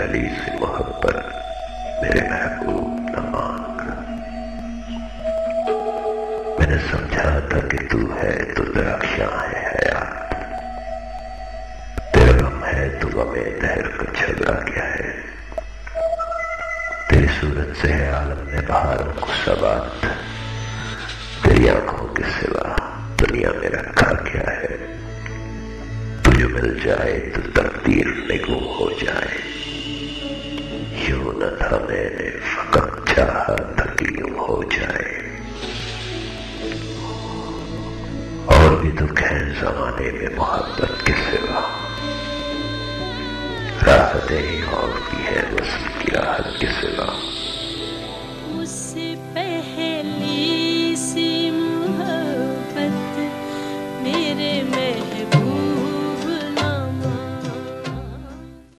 علی سے محبت میرے محبوب نہ مانگ۔ میں نے سمجھا تھا کہ تو ہے تو درخشاں ہے حیات، تیرا غم ہے تو غم دہر کا جھگڑا کیا ہے، تیری صورت سے ہے عالم نے بہاروں کو ثبات، تیری آنکھوں کے سوا دنیا میں رکھا کیا ہے، تجھے مل جائے تو تقدیر نگوں ہو جائے، یوں نہ تھا میں نے فقط چاہا تھا کہ یوں ہو جائے، اور بھی دکھ ہے زمانے میں محبت کے سوا، راحتیں اور بھی ہے وصل کی راحت کے سوا۔ اس سے پہلی سی محبت میرے محبوب